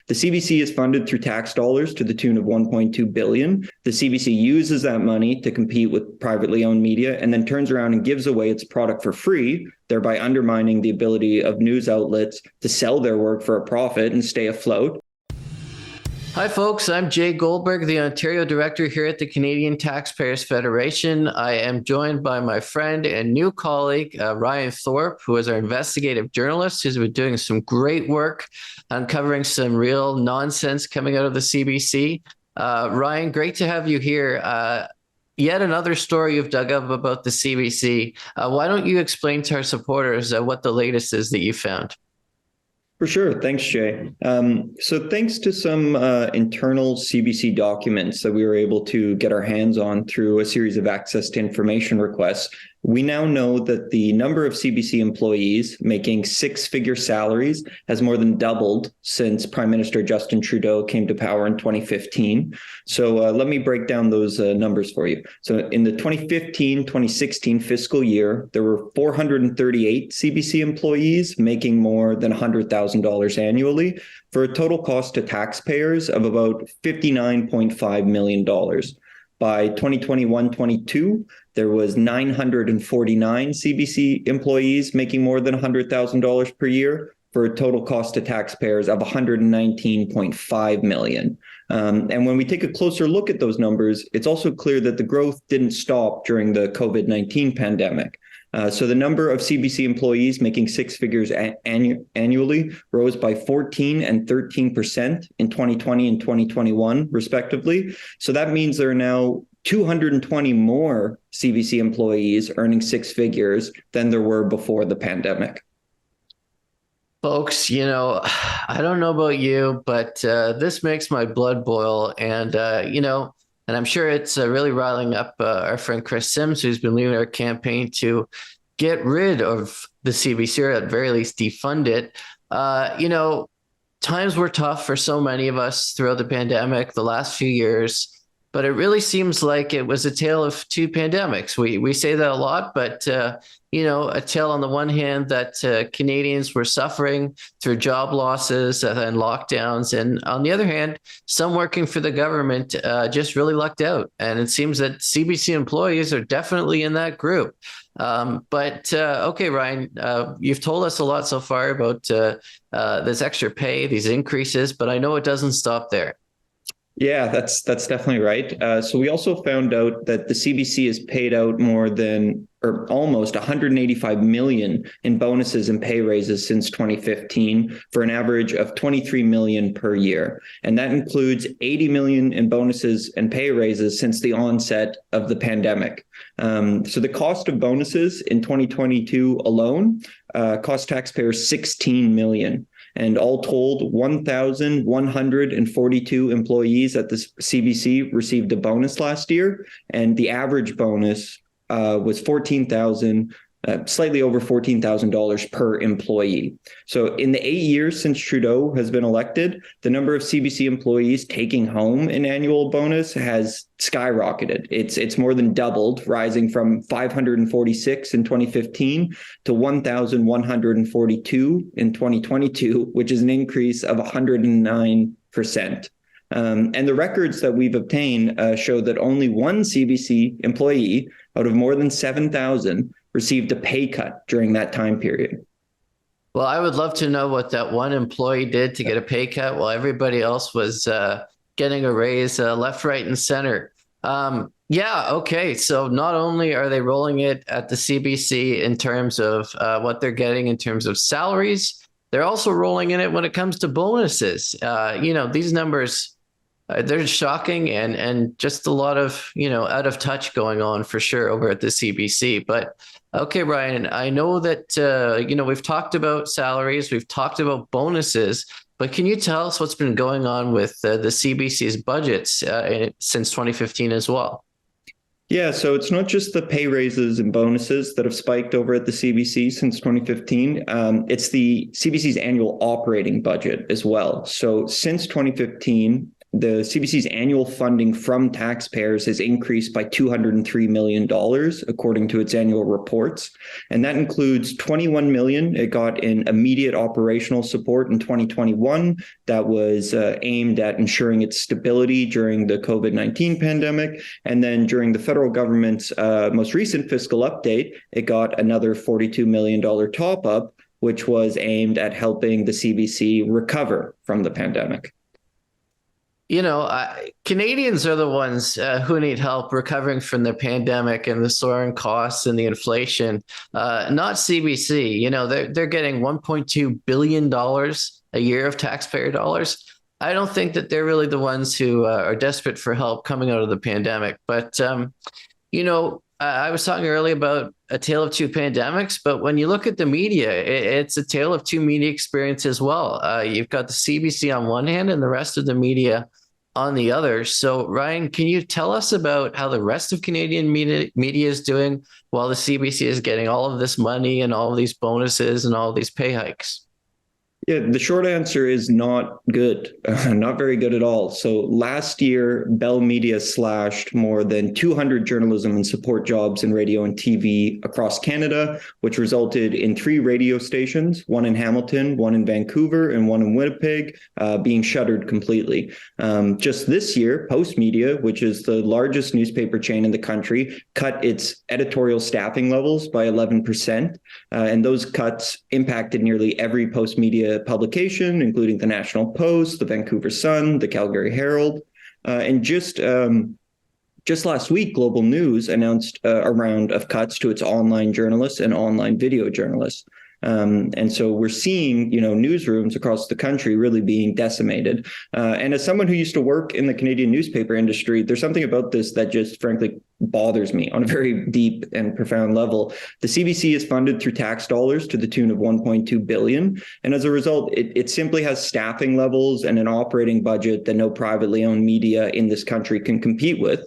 The CBC is funded through tax dollars to the tune of $1.2 billion. The CBC uses that money to compete with privately owned media and then turns around and gives away its product for free, thereby undermining the ability of news outlets to sell their work for a profit and stay afloat. Hi, folks. I'm Jay Goldberg, the Ontario Director here at the Canadian Taxpayers Federation. I am joined by my friend and new colleague, Ryan Thorpe, who is our investigative journalist, who's been doing some great work uncovering some real nonsense coming out of the CBC. Ryan, great to have you here. Yet another story you've dug up about the CBC. Why don't you explain to our supporters what the latest is that you found? For sure. Thanks, Jay. So thanks to some internal CBC documents that we were able to get our hands on through a series of access to information requests, we now know that the number of CBC employees making six-figure salaries has more than doubled since Prime Minister Justin Trudeau came to power in 2015. So let me break down those numbers for you. So in the 2015-2016 fiscal year, there were 438 CBC employees making more than $100,000 annually for a total cost to taxpayers of about $59.5 million. By 2021-22, there was 949 CBC employees making more than $100,000 per year for a total cost to taxpayers of $119.5 million. And when we take a closer look at those numbers, it's also clear that the growth didn't stop during the COVID-19 pandemic. So the number of CBC employees making six figures annually rose by 14% and 13% in 2020 and 2021, respectively. So that means there are now 220 more CBC employees earning six figures than there were before the pandemic. Folks, I don't know about you, but this makes my blood boil. And, and I'm sure it's really riling up our friend Chris Sims, who's been leading our campaign to get rid of the CBC, or at very least defund it. Times were tough for so many of us throughout the pandemic, the last few years, but it really seems like it was a tale of two pandemics. We say that a lot, but a tale on the one hand that Canadians were suffering through job losses and lockdowns, and on the other hand, some working for the government just really lucked out. And it seems that CBC employees are definitely in that group. Okay, Ryan, you've told us a lot so far about this extra pay, these increases, but I know it doesn't stop there. Yeah, that's definitely right. So we also found out that the CBC has paid out more than, or almost $185 million in bonuses and pay raises since 2015 for an average of $23 million per year. And that includes $80 million in bonuses and pay raises since the onset of the pandemic. So the cost of bonuses in 2022 alone cost taxpayers $16 million. And all told, 1,142 employees at the CBC received a bonus last year, and the average bonus was slightly over $14,000 per employee. So in the 8 years since Trudeau has been elected, the number of CBC employees taking home an annual bonus has skyrocketed. It's more than doubled, rising from 546 in 2015 to 1,142 in 2022, which is an increase of 109%. And the records that we've obtained show that only one CBC employee out of more than 7,000 received a pay cut during that time period. Well, I would love to know what that one employee did to get a pay cut while everybody else was getting a raise left, right, and center. Okay. So not only are they rolling it at the CBC in terms of what they're getting in terms of salaries, they're also rolling in it when it comes to bonuses. These numbers, they're shocking and just a lot of, out of touch going on for sure over at the CBC. But okay, Ryan, I know that, we've talked about salaries, we've talked about bonuses, but can you tell us what's been going on with the CBC's budgets since 2015 as well? Yeah, so it's not just the pay raises and bonuses that have spiked over at the CBC since 2015. It's the CBC's annual operating budget as well. So since 2015, the CBC's annual funding from taxpayers has increased by $203 million, according to its annual reports. And that includes $21 million it got in immediate operational support in 2021 that was aimed at ensuring its stability during the COVID-19 pandemic. And then during the federal government's most recent fiscal update, it got another $42 million top-up, which was aimed at helping the CBC recover from the pandemic. Canadians are the ones who need help recovering from the pandemic and the soaring costs and the inflation, not CBC. They're getting $1.2 billion a year of taxpayer dollars. I don't think that they're really the ones who are desperate for help coming out of the pandemic. But, I was talking earlier about a tale of two pandemics, but when you look at the media, it's a tale of two media experiences as well. You've got the CBC on one hand and the rest of the media on the other. So, Ryan, can you tell us about how the rest of Canadian media is doing while the CBC is getting all of this money and all of these bonuses and all of these pay hikes? Yeah, the short answer is not good, not very good at all. So last year, Bell Media slashed more than 200 journalism and support jobs in radio and TV across Canada, which resulted in 3 radio stations, one in Hamilton, one in Vancouver, and one in Winnipeg, being shuttered completely. Just this year, Post Media, which is the largest newspaper chain in the country, cut its editorial staffing levels by 11%. And those cuts impacted nearly every Post Media publication, including the National Post, the Vancouver Sun, the Calgary Herald. And just last week, Global News announced a round of cuts to its online journalists and online video journalists. And so we're seeing, newsrooms across the country really being decimated. And as someone who used to work in the Canadian newspaper industry, there's something about this that just frankly bothers me on a very deep and profound level. The CBC is funded through tax dollars to the tune of $1.2 billion. And as a result, it simply has staffing levels and an operating budget that no privately owned media in this country can compete with.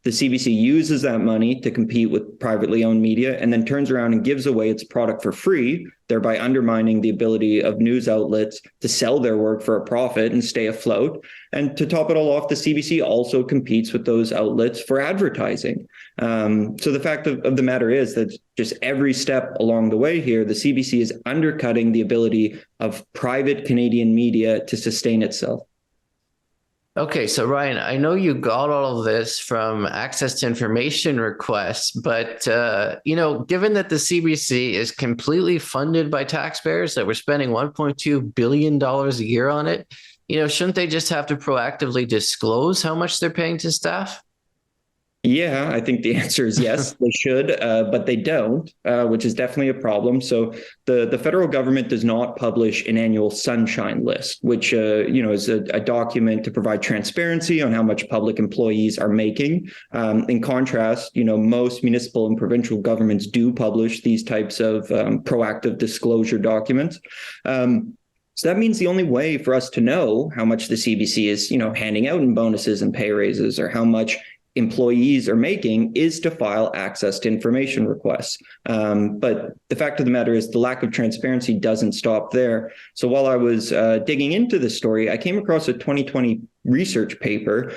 The CBC uses that money to compete with privately owned media and then turns around and gives away its product for free, thereby undermining the ability of news outlets to sell their work for a profit and stay afloat. And to top it all off, the CBC also competes with those outlets for advertising. So the fact of the matter is that just every step along the way here, the CBC is undercutting the ability of private Canadian media to sustain itself. Okay, so Ryan, I know you got all of this from access to information requests, but given that the CBC is completely funded by taxpayers, that we're spending $1.2 billion a year on it, shouldn't they just have to proactively disclose how much they're paying to staff? Yeah, I think the answer is yes, they should, but they don't, which is definitely a problem. So the federal government does not publish an annual sunshine list, which, is a document to provide transparency on how much public employees are making. In contrast, most municipal and provincial governments do publish these types of proactive disclosure documents. So that means the only way for us to know how much the CBC is, handing out in bonuses and pay raises or how much employees are making is to file access to information requests. But the fact of the matter is the lack of transparency doesn't stop there. So while I was digging into this story, I came across a 2020 research paper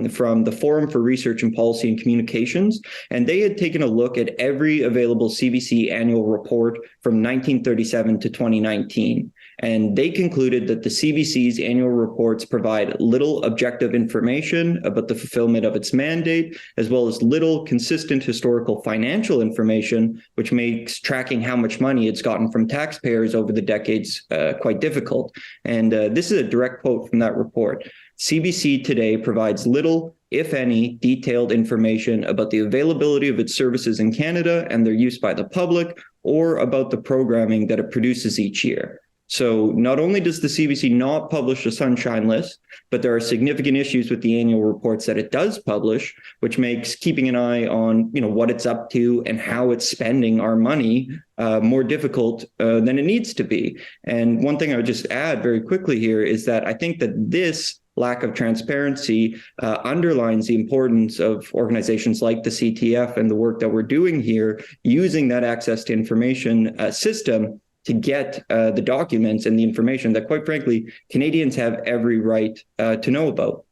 from the Forum for Research and Policy and Communications, and they had taken a look at every available CBC annual report from 1937 to 2019. And they concluded that the CBC's annual reports provide little objective information about the fulfillment of its mandate, as well as little consistent historical financial information, which makes tracking how much money it's gotten from taxpayers over the decades quite difficult. And this is a direct quote from that report. CBC today provides little, if any, detailed information about the availability of its services in Canada and their use by the public, or about the programming that it produces each year. So not only does the CBC not publish a sunshine list, but there are significant issues with the annual reports that it does publish, which makes keeping an eye on, what it's up to and how it's spending our money more difficult than it needs to be. And one thing I would just add very quickly here is that I think that this lack of transparency underlines the importance of organizations like the CTF and the work that we're doing here, using that access to information system to get the documents and the information that, quite frankly, Canadians have every right to know about.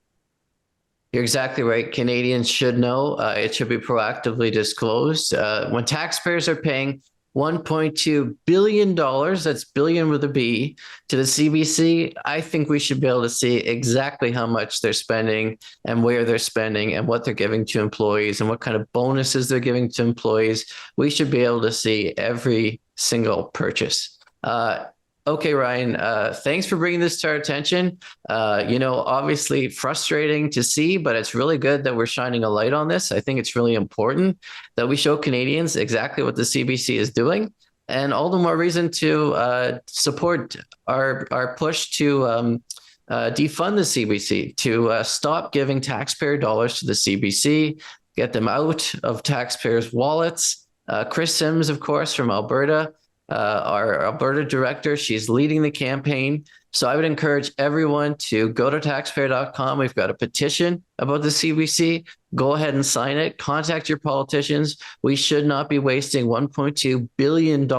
You're exactly right. Canadians should know. It should be proactively disclosed. When taxpayers are paying $1.2 billion, that's billion with a B, to the CBC, I think we should be able to see exactly how much they're spending and where they're spending and what they're giving to employees and what kind of bonuses they're giving to employees. We should be able to see every single purchase. Okay, Ryan, thanks for bringing this to our attention. Obviously frustrating to see, but it's really good that we're shining a light on this. I think it's really important that we show Canadians exactly what the CBC is doing, and all the more reason to support our push to defund the CBC, to stop giving taxpayer dollars to the CBC, get them out of taxpayers' wallets. Chris Sims, of course, from Alberta, our Alberta director, she's leading the campaign. So I would encourage everyone to go to taxpayer.com. We've got a petition about the CBC. Go ahead and sign it. Contact your politicians. We should not be wasting $1.2 billion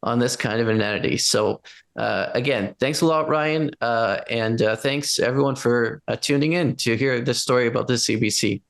on this kind of an entity. So again, thanks a lot, Ryan. And thanks everyone for tuning in to hear this story about the CBC.